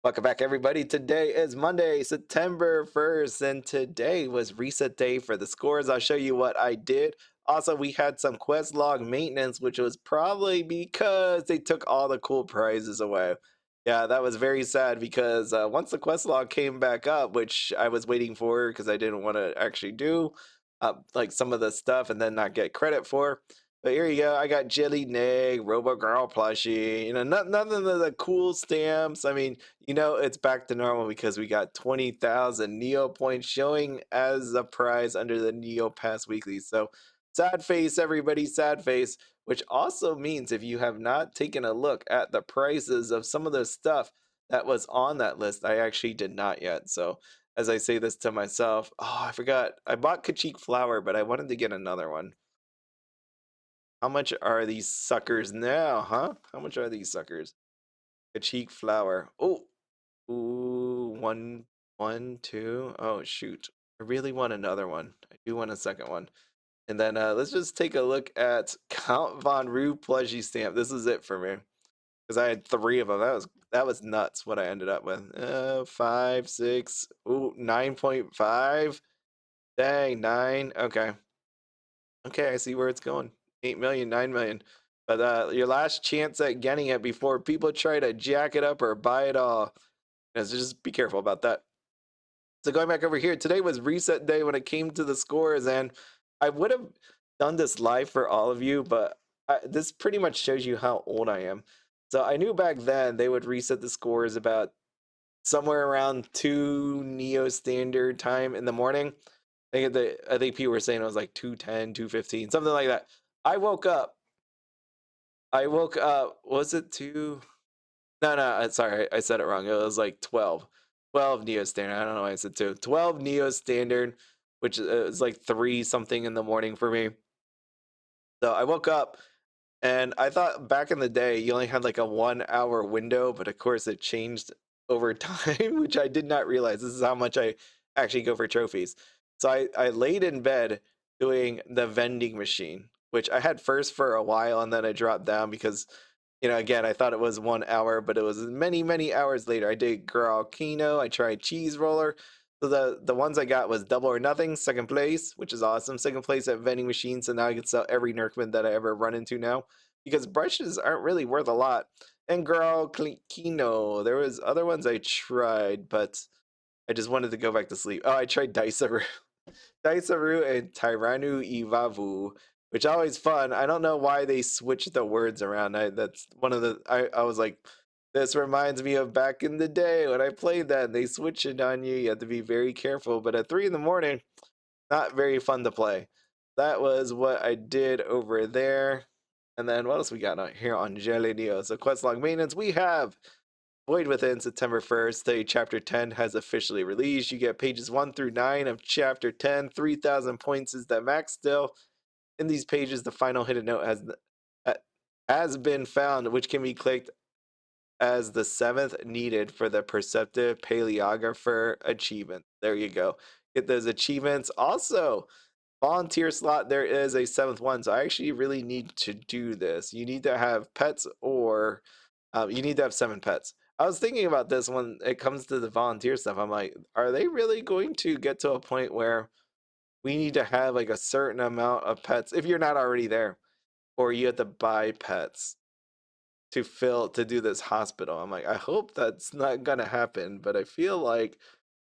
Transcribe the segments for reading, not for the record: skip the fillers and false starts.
Welcome back, everybody. Today is Monday, September 1st, and today was reset day for the scores. I'll show you what I did. Also, we had some quest log maintenance, which was probably because they took all the cool prizes away. Yeah, that was very sad because once the quest log came back up, which I was waiting for because I didn't want to actually do like some of the stuff and then not get credit for. But here you go. I got Jelly Neg, Robo Girl plushie. None of the cool stamps. I mean, it's back to normal because we got 20,000 Neo points showing as a prize under the Neopets Weekly. So sad face, everybody, sad face. Which also means if you have not taken a look at the prices of some of the stuff that was on that list, I actually did not yet. So as I say this to myself, oh, I forgot. I bought Kachik Flower, but I wanted to get another one. How much are these suckers now, huh? How much are these suckers? Kachik Flower. Oh, ooh, one, two. Oh, shoot. I really want another one. I do want a second one. And then let's just take a look at Count Von Rue plushie stamp. This is it for me because I had three of them. That was nuts. What I ended up with. 5, 6. Ooh, 9.5. Dang, 9. Okay. Okay, I see where it's going. 8 million, 9 million. But your last chance at getting it before people try to jack it up or buy it all. So just be careful about that. So going back over here, today was reset day when it came to the scores, and I would have done this live for all of you, but this pretty much shows you how old I am. So I knew back then they would reset the scores about somewhere around 2 Neo Standard Time in the morning. I think people were saying it was like 2:10, 2:15, something like that. I woke up. Was it 2? No, no, sorry, I said it wrong. It was like 12. 12 Neo Standard. I don't know why I said 2. 12 Neo Standard, which is like 3 something in the morning for me. So I woke up and I thought back in the day you only had like a 1 hour window, but of course it changed over time, which I did not realize. This is how much I actually go for trophies. So I laid in bed doing the vending machine, which I had first for a while and then I dropped down because, again, I thought it was 1 hour, but it was many, many hours later. I did Kino, I tried Cheese Roller. So the ones I got was Double or Nothing, second place, which is awesome. Second place at vending machine, so now I can sell every Nerfman that I ever run into now because brushes aren't really worth a lot. And Girl Kino, there was other ones I tried, but I just wanted to go back to sleep. Oh, I tried Daisaru. Daisaru and Tyranu Ivavu, which always fun. I don't know why they switched the words around. That's one of the I was like, this reminds me of back in the day when I played that and they switch it on you. You have to be very careful. But at 3 in the morning, not very fun to play. That was what I did over there. And then what else we got out here on Jelly Neo? So quest log maintenance, we have Void Within September 1st. The chapter 10 has officially released. You get pages 1 through 9 of chapter 10. 3,000 points is the max still. In these pages, the final hidden note has been found, which can be clicked as the 7th needed for the perceptive paleographer achievement. There you go. Get those achievements. Also, volunteer slot, there is a 7th one. So I actually really need to do this. You need to have pets or you need to have 7 pets. I was thinking about this when it comes to the volunteer stuff. I'm like, are they really going to get to a point where we need to have like a certain amount of pets if you're not already there, or you have to buy pets to do this hospital? I'm like, I hope that's not gonna happen, but I feel like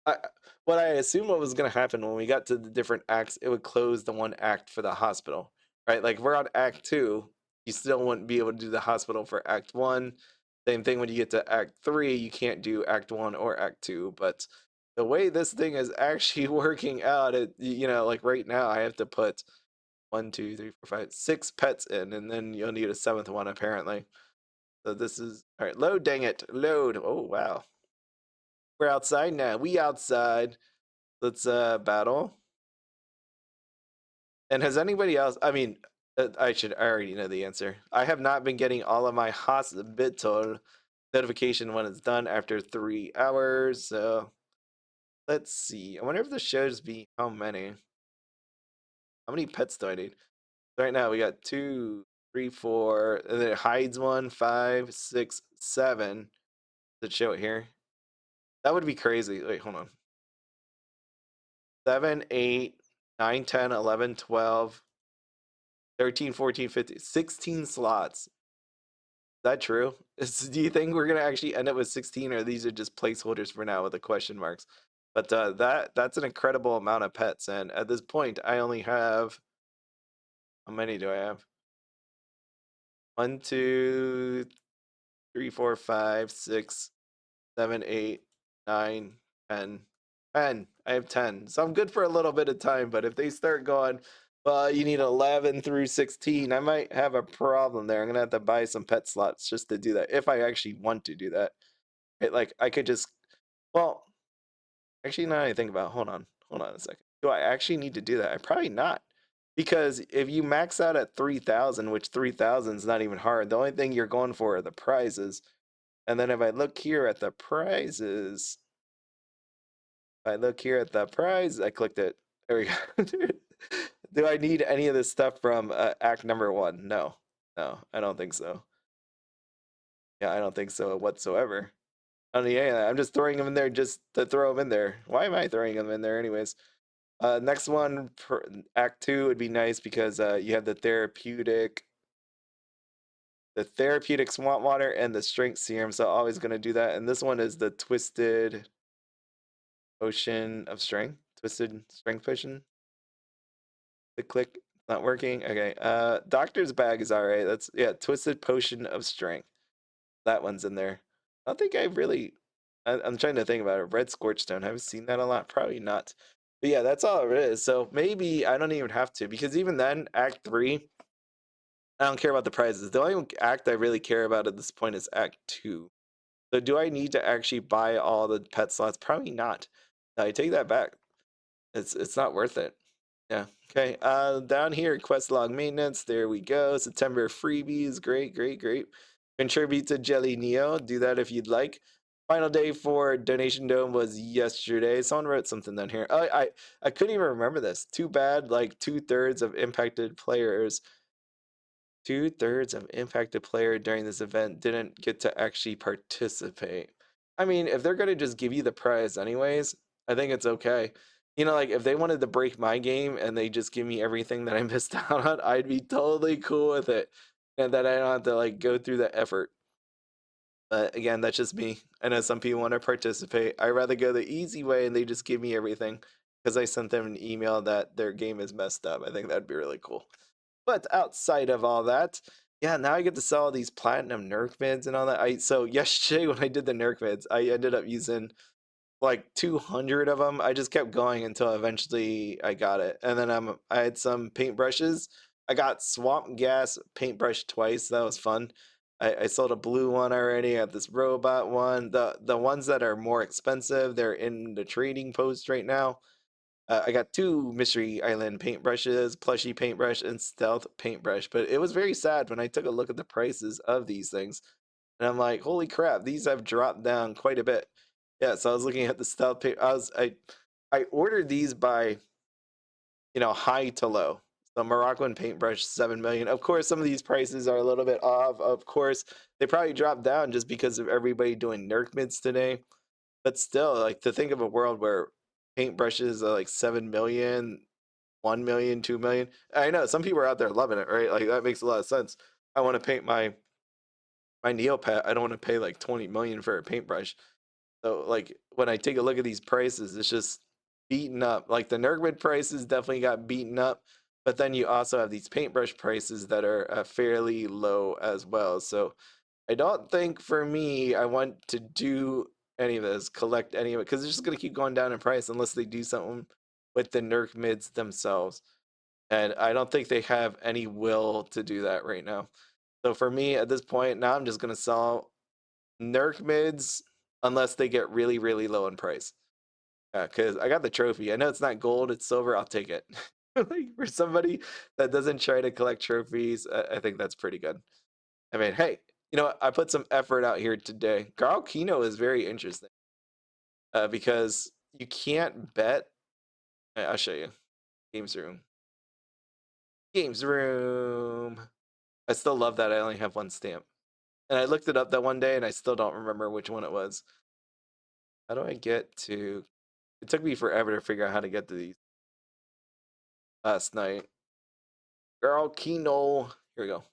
I what I assume what was gonna happen when we got to the different acts, it would close the one act for the hospital, right? Like if we're on Act 2, you still wouldn't be able to do the hospital for Act 1. Same thing when you get to Act 3, you can't do Act 1 or Act 2. But the way this thing is actually working out, like right now, I have to put 1, 2, 3, 4, 5, 6 pets in, and then you'll need a 7th one apparently. So this is all right. Load, dang it, load. Oh wow, we're outside now. We outside. Let's battle. And has anybody else? I mean, I already know the answer. I have not been getting all of my hospital notification when it's done after 3 hours. So let's see. I wonder if this shows me how many. How many pets do I need? Right now we got 2, 3, 4, and then it hides 1, 5, 6, 7. Does it show it here? That would be crazy. Wait, hold on. 7, 8, 9, 10, 11, 12, 13, 14, 15, 16 slots. Is that true? Do you think we're gonna actually end up with 16, or these are just placeholders for now with the question marks? But that's an incredible amount of pets, and at this point, I only have, how many do I have? 1, 2, 3, 4, 5, 6, 7, 8, 9, 10. 10. I have 10. So I'm good for a little bit of time, but if they start going, well, you need 11 through 16, I might have a problem there. I'm going to have to buy some pet slots just to do that, if I actually want to do that. Like, I could just, well, actually, now I think about it, hold on a second. Do I actually need to do that? I probably not. Because if you max out at 3,000, which 3,000 is not even hard, the only thing you're going for are the prizes. And then if I look here at the prizes, I look here at the prize. I clicked it. There we go. Do I need any of this stuff from act number 1? No. No, I don't think so. Yeah, I don't think so whatsoever. I don't need any of that. I'm just throwing them in there just to throw them in there. Why am I throwing them in there anyways? Next one, act 2 would be nice because you have the therapeutic swamp water and the strength serum. So always going to do that. And this one is the twisted potion of strength. Twisted strength potion. Click, not working. Okay. Doctor's bag is all right. That's, yeah, twisted potion of strength. That one's in there. I don't think I really, I'm trying to think about it. Red Scorchstone. Have I seen that a lot? Probably not. But yeah, that's all it is. So maybe I don't even have to, because even then, Act 3, I don't care about the prizes. The only act I really care about at this point is Act 2. So do I need to actually buy all the pet slots? Probably not. No, I take that back. It's not worth it. Yeah. Okay. Down here, quest log maintenance. There we go. September freebies. Great, great, great. Contribute to Jelly Neo. Do that if you'd like. Final day for Donation Dome was yesterday. Someone wrote something down here. Oh, I couldn't even remember this. Too bad. Like 2/3 of impacted players. 2/3 of impacted player during this event didn't get to actually participate. I mean, if they're gonna just give you the prize anyways, I think it's okay. You know, like if they wanted to break my game and they just give me everything that I missed out on, I'd be totally cool with it. And that I don't have to like go through the effort. But again, that's just me. I know some people want to participate. I'd rather go the easy way and they just give me everything because I sent them an email that their game is messed up. I think that'd be really cool. But outside of all that, yeah, now I get to sell all these platinum nerf mids and all that. So yesterday when I did the nerf mids, I ended up using like 200 of them. I just kept going until eventually I got it. And then I had some paintbrushes. I got Swamp Gas paintbrush twice. That was fun. I sold a blue one already. I have this robot one. The ones that are more expensive, they're in the trading post right now. I got 2 Mystery Island paintbrushes, Plushie paintbrush, and Stealth paintbrush. But it was very sad when I took a look at the prices of these things. And I'm like, holy crap, these have dropped down quite a bit. Yeah, so I was looking at the Stealth paint. I ordered these by, high to low. So Moroccan paintbrush, 7 million. Of course, some of these prices are a little bit off. Of course, they probably dropped down just because of everybody doing Nerf mids today. But still, like to think of a world where paintbrushes are like 7 million, 1 million, 2 million. I know some people are out there loving it, right? Like that makes a lot of sense. I want to paint my Neopet. I don't want to pay like 20 million for a paintbrush. So like when I take a look at these prices, it's just beaten up. Like the Nurgmid prices definitely got beaten up, but then you also have these paintbrush prices that are fairly low as well. So I don't think for me I want to do any of this, collect any of it, because it's just gonna keep going down in price unless they do something with the Nerf mids themselves. And I don't think they have any will to do that right now. So for me at this point, now I'm just gonna sell Nerf mids unless they get really, really low in price. Because I got the trophy. I know it's not gold, it's silver. I'll take it. Like for somebody that doesn't try to collect trophies, I think that's pretty good. I mean, hey, you know what? I put some effort out here today. Garl Kino is very interesting because you can't bet. I'll show you. Games room. Games room. I still love that I only have 1 stamp. And I looked it up that one day and I still don't remember which one it was. How do I get to? It took me forever to figure out how to get to these last night. Girl, Kino. Here we go. It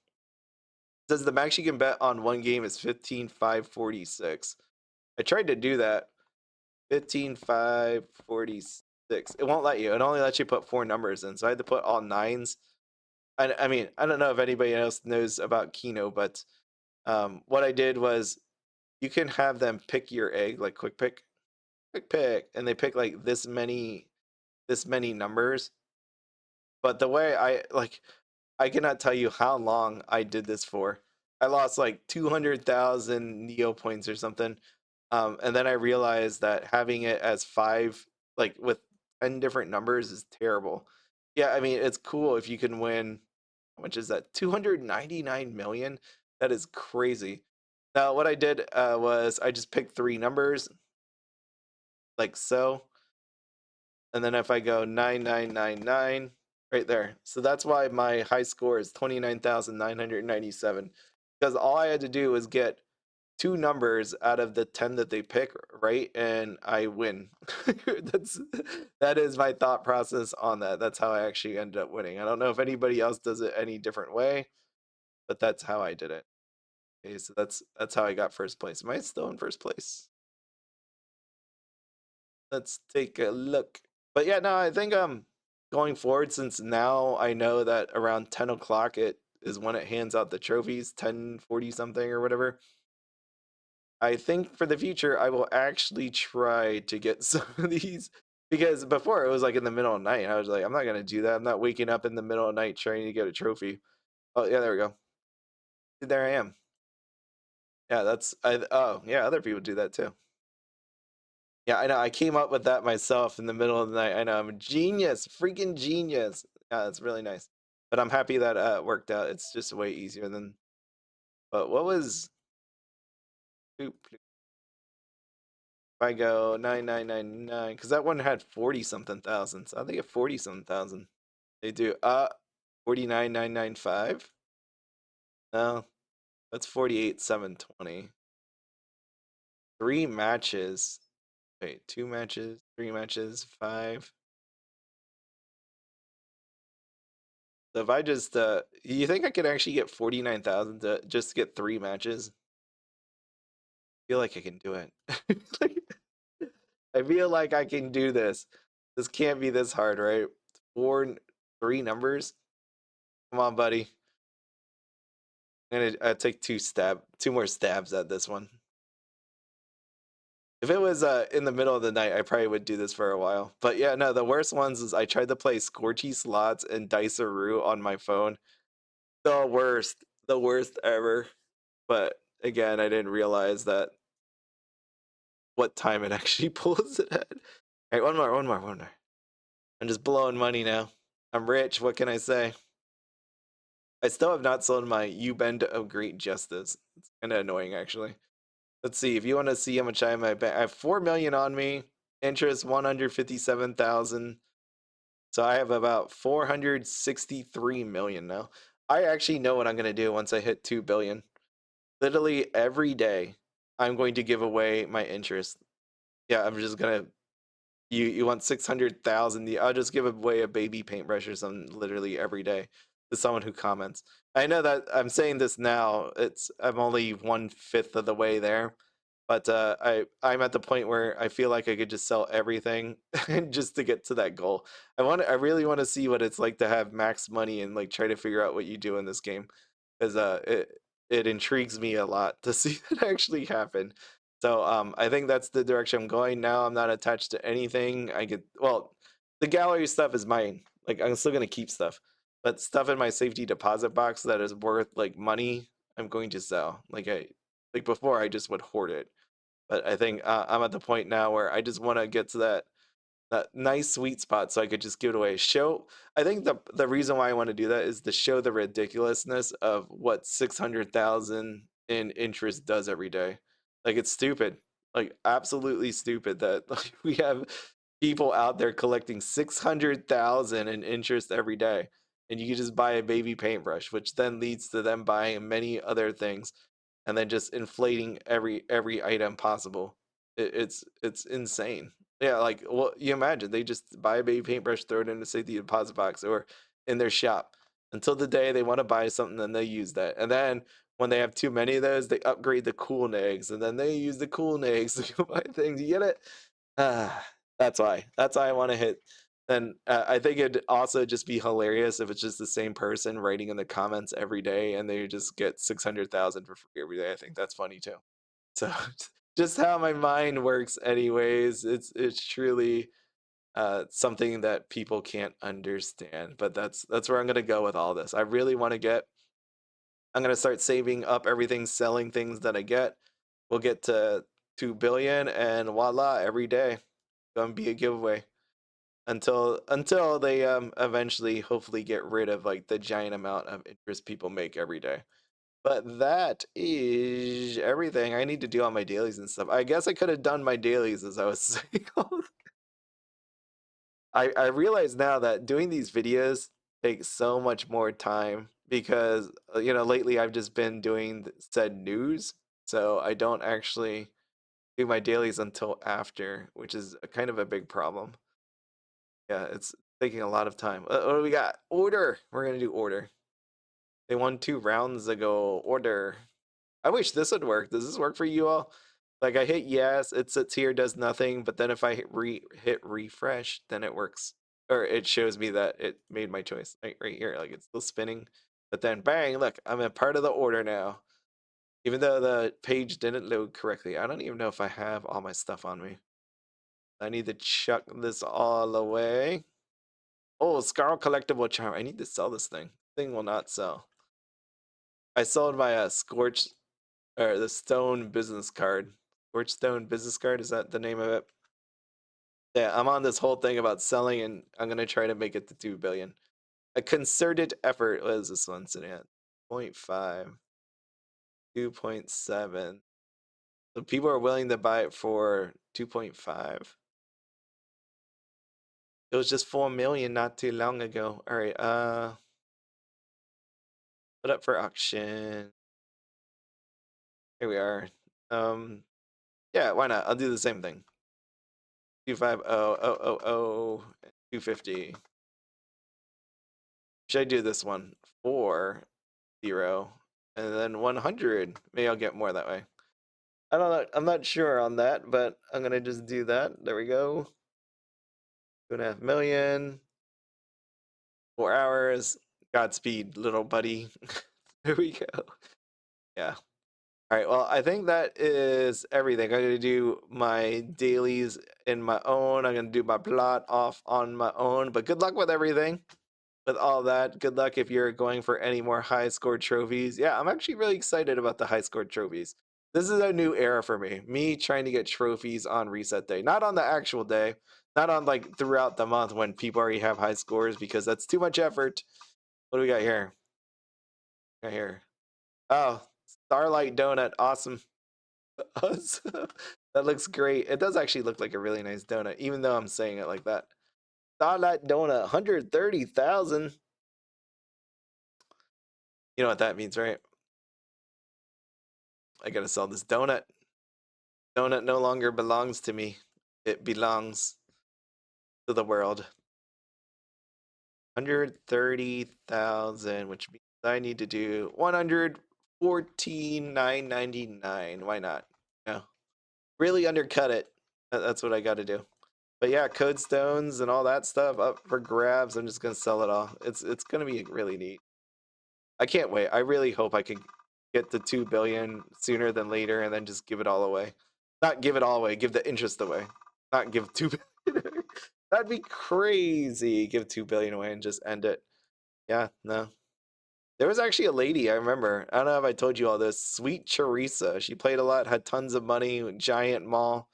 says the max you can bet on one game is 15,546. I tried to do that. 15,546. It won't let you. It only lets you put 4 numbers in. So I had to put all 9s. I mean, I don't know if anybody else knows about Kino, but what I did was you can have them pick your egg, like quick pick, and they pick like this many numbers. But the way I cannot tell you how long I did this for. I lost like 200,000 Neo points or something. And then I realized that having it as 5, like with 10 different numbers, is terrible. Yeah, I mean, it's cool if you can win. How much is that? 299 million? That is crazy. Now, what I did was I just picked 3 numbers, like so. And then if I go 9999, right there. So that's why my high score is 29,997. Because all I had to do was get 2 numbers out of the 10 that they pick, right? And I win. That is my thought process on that. That's how I actually ended up winning. I don't know if anybody else does it any different way, but that's how I did it. Okay, so that's how I got first place. Am I still in first place? Let's take a look. But yeah, no, I think going forward, since now I know that around 10 o'clock it is when it hands out the trophies, 10:40 something or whatever. I think for the future I will actually try to get some of these, because before it was like in the middle of the night. I was like, I'm not gonna do that. I'm not waking up in the middle of the night trying to get a trophy. Oh yeah, there we go. There I am. Yeah, oh yeah, other people do that too. Yeah, I know. I came up with that myself in the middle of the night. I know. I'm a genius, freaking genius. Yeah, that's really nice. But I'm happy that it worked out. It's just way easier than. But what was? If I go 9999, because that one had 40 something thousand. So I think at 40 something thousand. They do 49,995. No, that's 48,720. 3 matches. Wait, 2 matches, 3 matches, 5. So if I just, you think I could actually get 49,000 to just get 3 matches? I feel like I can do it. I feel like I can do this. This can't be this hard, right? 3 numbers. Come on, buddy. I'm gonna take 2 more stabs at this one. If it was in the middle of the night, I probably would do this for a while. But yeah, no, the worst ones is I tried to play Scorchy Slots and Dice-a-Roo on my phone. The worst ever. But again, I didn't realize that what time it actually pulls it at. All right, one more. I'm just blowing money now. I'm rich. What can I say? I still have not sold my You Bend of Great Justice. It's kind of annoying, actually. Let's see. If you want to see how much I have in my bank, I have 4 million on me. Interest 157,000. So I have about 463 million now. I actually know what I'm gonna do once I hit 2 billion. Literally every day, I'm going to give away my interest. Yeah, I'm just gonna. You want 600,000? I'll just give away a baby paintbrush or something literally every day to someone who comments. I know that I'm saying this now. I'm only 1/5 of the way there, but I'm at the point where I feel like I could just sell everything just to get to that goal. I really want to see what it's like to have max money and like try to figure out what you do in this game, because it intrigues me a lot to see it actually happen. So I think that's the direction I'm going now. I'm not attached to anything. The gallery stuff is mine. Like I'm still gonna keep stuff, but stuff in my safety deposit box that is worth like money, I'm going to sell. Like before, I just would hoard it. But I think I'm at the point now where I just want to get to that nice sweet spot so I could just give it away. I think the reason why I want to do that is to show the ridiculousness of what 600,000 in interest does every day. Like it's stupid, like absolutely stupid that like, we have people out there collecting 600,000 in interest every day, and you can just buy a baby paintbrush, which then leads to them buying many other things, and then just inflating every item possible. It's insane. Yeah, like, well, you imagine they just buy a baby paintbrush, throw it in the safety deposit box or in their shop until the day they want to buy something, then they use that. And then when they have too many of those, they upgrade the cool nags, and then they use the cool nags to go buy things. You get it? Ah, that's why. That's why I want to hit. And I think it'd also just be hilarious if it's just the same person writing in the comments every day, and they just get 600,000 for free every day. I think that's funny too. So just how my mind works anyways, it's truly something that people can't understand, but that's where I'm going to go with all this. I really want to get I'm going to start saving up everything, selling things that I get. We'll get to 2 billion, and voila, every day going to be a giveaway until they eventually hopefully get rid of like the giant amount of interest people make every day. But that is everything I need to do on my dailies and stuff. I guess I could have done my dailies as I was saying. I realize now that doing these videos takes so much more time because lately I've just been doing said news, so I don't actually do my dailies until after, which is a kind of a big problem. Yeah, it's taking a lot of time. What do we got? Order. We're gonna do order. They won 2 rounds ago. Order. I wish this would work. Does this work for you all? Like I hit yes, it sits here, does nothing, but then if I hit refresh, then it works. Or it shows me that it made my choice. Right here, like it's still spinning. But then bang, look, I'm a part of the order now. Even though the page didn't load correctly. I don't even know if I have all my stuff on me. I need to chuck this all away. Oh, Scarl collectible charm. I need to sell this thing. Thing will not sell. I sold my Scorch or the Stone business card. Stone business card, is that the name of it? Yeah, I'm on this whole thing about selling, and I'm gonna try to make it to 2 billion. A concerted effort. What is this one sitting at? 0.5, 2.7. So people are willing to buy it for 2.5. It was just 4 million not too long ago. All right, put up for auction. Here we are. Yeah, why not? I'll do the same thing. 250, 250. Should I do this one? 4, 0, and then 100. Maybe I'll get more that way. I don't know. I'm not sure on that, but I'm gonna just do that. There we go. 2.5 million. 4 hours. Godspeed, little buddy. There we go. Yeah. All right. Well, I think that is everything. I'm gonna do my dailies in my own. I'm gonna do my plot off on my own. But good luck with everything. With all that, good luck if you're going for any more high score trophies. Yeah, I'm actually really excited about the high score trophies. This is a new era for me. Me trying to get trophies on reset day, not on the actual day, not on like throughout the month when people already have high scores because that's too much effort. What do we got here? Right here. Oh, Starlight Donut. Awesome. Awesome. That looks great. It does actually look like a really nice donut, even though I'm saying it like that. Starlight Donut, 130,000. You know what that means, right? I gotta sell this donut. Donut no longer belongs to me. It belongs to the world. 130,000, which means I need to do 114,999. Why not? No. Really undercut it. That's what I gotta do. But yeah, code stones and all that stuff up for grabs. I'm just gonna sell it all. It's gonna be really neat. I can't wait. I really hope I can get to 2 billion sooner than later and then just give it all away. Not give it all away, give the interest away. Not give 2 billion. That'd be crazy. Give 2 billion away and just end it. Yeah, no. There was actually a lady, I remember. I don't know if I told you all this. Sweet Teresa. She played a lot, had tons of money, giant mall.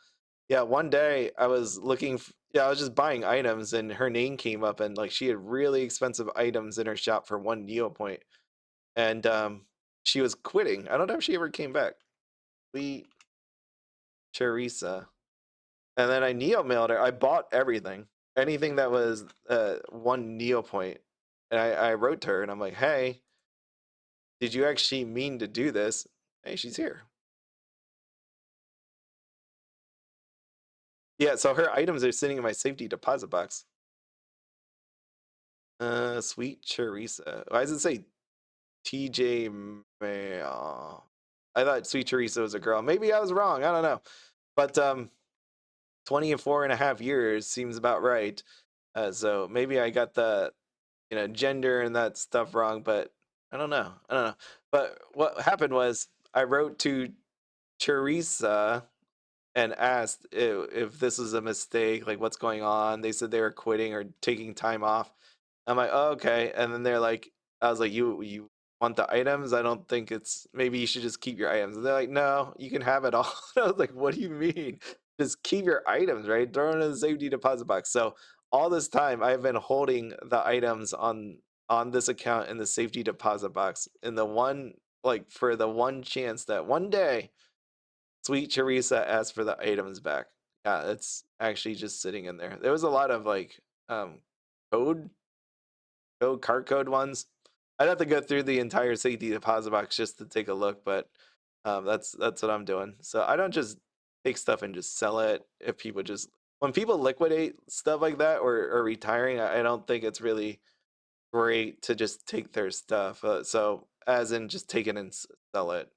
Yeah, one day I was I was just buying items and her name came up and like she had really expensive items in her shop for 1 Neopoint. And she was quitting. I don't know if she ever came back. Sweet Teresa. And then I neo mailed her. I bought everything, anything that was 1 Neopoint. And I wrote to her and I'm like, hey, did you actually mean to do this? Hey, she's here. Yeah, so her items are sitting in my safety deposit box. Sweet Teresa. Why does it say TJ Mail? I thought Sweet Teresa was a girl. Maybe I was wrong. I don't know. But 24 and a half years seems about right. So maybe I got the gender and that stuff wrong, but I don't know. I don't know. But what happened was I wrote to Teresa and asked if this was a mistake, like what's going on. They said they were quitting or taking time off. I'm like, oh, okay. And then they're like, I was like, you want the items? I don't think it's, maybe you should just keep your items. And they're like, no, you can have it all. And I was like, what do you mean? Just keep your items, right? Throw it in the safety deposit box. So all this time I've been holding the items on this account in the safety deposit box in the one, like for the one chance that one day Sweet Teresa asked for the items back. Yeah, it's actually just sitting in there. There was a lot of like um code card code ones. I'd have to go through the entire safety deposit box just to take a look, but that's what I'm doing. So I don't just take stuff and just sell it. If people just when people liquidate stuff like that or retiring, I don't think it's really great to just take their stuff. So as in just take it and sell it.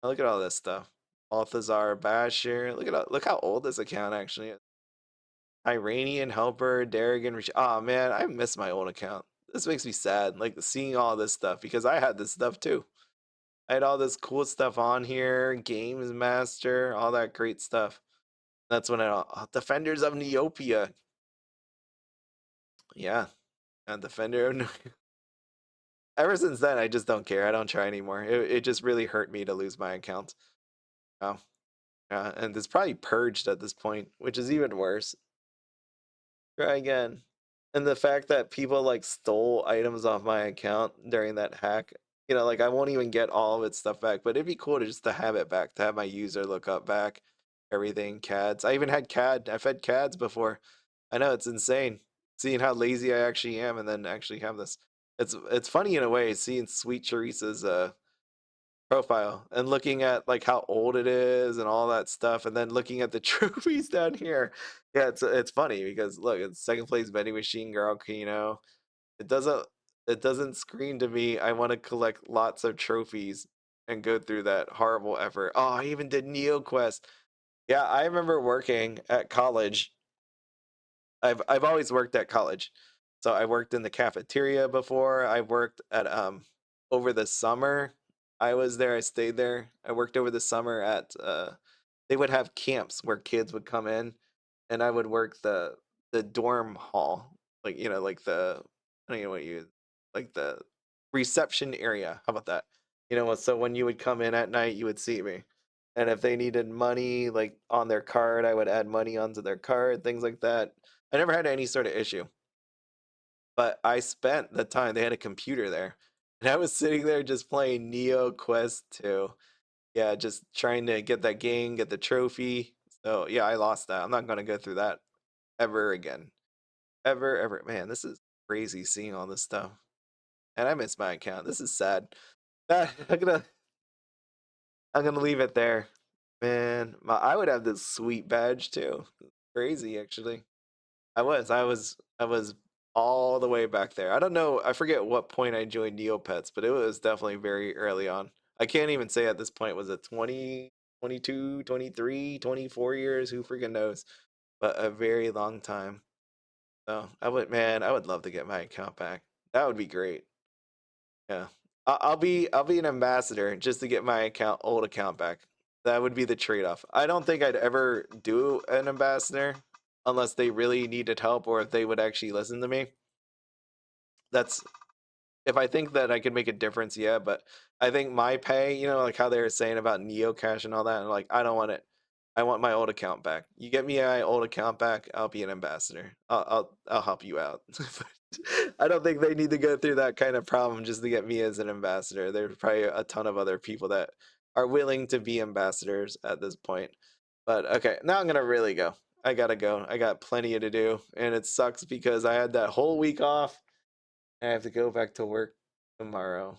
Look at all this stuff. Balthazar Bashir. Look how old this account actually is. Iranian Helper, Darrigan. Oh man, I miss my old account. This makes me sad, like seeing all this stuff because I had this stuff too. I had all this cool stuff on here, Games Master, all that great stuff. That's when Defenders of Neopia. Yeah, Defender of Ever since then, I just don't care. I don't try anymore. It just really hurt me to lose my account. Oh, yeah, and it's probably purged at this point, which is even worse. Try again. And the fact that people like stole items off my account during that hack, like I won't even get all of its stuff back, but it'd be cool to just to have it back, to have my user lookup back, everything, CADs. I even had CAD. I've had CADs before. I know it's insane seeing how lazy I actually am and then actually have this. It's funny in a way seeing Sweet Teresa's profile and looking at like how old it is and all that stuff and then looking at the trophies down here. Yeah, it's funny because look, it's second place vending machine girl Kino. it doesn't it doesn't scream to me I want to collect lots of trophies and go through that horrible effort. Oh, I even did NeoQuest. Yeah, I remember working at college. I've always worked at college. So I worked in the cafeteria before. I worked at over the summer. I was there, I stayed there. I worked over the summer at they would have camps where kids would come in and I would work the dorm hall. Like, like I don't know what you like the reception area. How about that? So when you would come in at night, you would see me. And if they needed money like on their card, I would add money onto their card, things like that. I never had any sort of issue. But I spent the time, they had a computer there. And I was sitting there just playing Neo Quest 2. Yeah, just trying to get that game, get the trophy. So yeah, I lost that. I'm not gonna go through that ever again. Ever, ever. Man, this is crazy seeing all this stuff. And I miss my account. This is sad. I'm gonna leave it there. Man, I would have this sweet badge too. Crazy actually. I was all the way back there. I don't know, I forget what point I joined Neopets, but it was definitely very early on. I can't even say at this point was it 20, 22, 23, 24 years, who freaking knows, but a very long time. So I would love to get my account back. That would be great. Yeah. I'll be an ambassador just to get my old account back. That would be the trade-off. I don't think I'd ever do an ambassador unless they really needed help or if they would actually listen to me. That's if I think that I could make a difference, yeah, but I think my pay, like how they were saying about Neocash and all that, and like I don't want it. I want my old account back. You get me my old account back, I'll be an ambassador. I'll help you out. But I don't think they need to go through that kind of problem just to get me as an ambassador. There's probably a ton of other people that are willing to be ambassadors at this point. But okay, now I'm gonna really go. I gotta go. I got plenty to do, and it sucks because I had that whole week off. I have to go back to work tomorrow.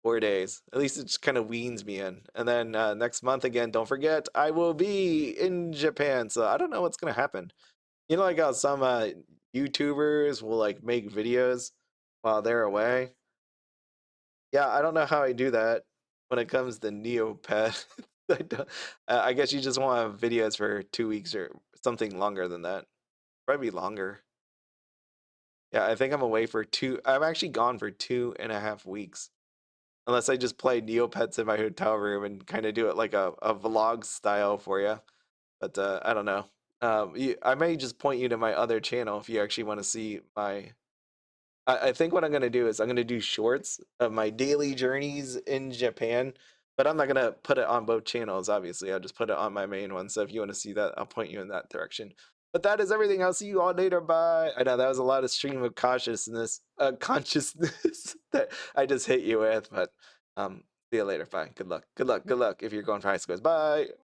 4 days. At least it just kind of weans me in. And then next month again, don't forget, I will be in Japan. So I don't know what's gonna happen. You know, like how some YouTubers will like make videos while they're away. Yeah, I don't know how I do that when it comes to Neopet. I, don't- I guess you just want to have videos for 2 weeks or something longer than that. Probably longer. Yeah, I think I'm away for two. I'm actually gone for 2.5 weeks. Unless I just play Neopets in my hotel room and kind of do it like a vlog style for you. But I don't know. I may just point you to my other channel if you actually want to see my. I think what I'm gonna do is I'm gonna do shorts of my daily journeys in Japan, but I'm not gonna put it on both channels. Obviously, I'll just put it on my main one. So if you want to see that, I'll point you in that direction. But that is everything. I'll see you all later. Bye. I know that was a lot of stream of consciousness that I just hit you with, but see you later. Bye. Good luck. Good luck. Good luck if you're going for high scores. Bye.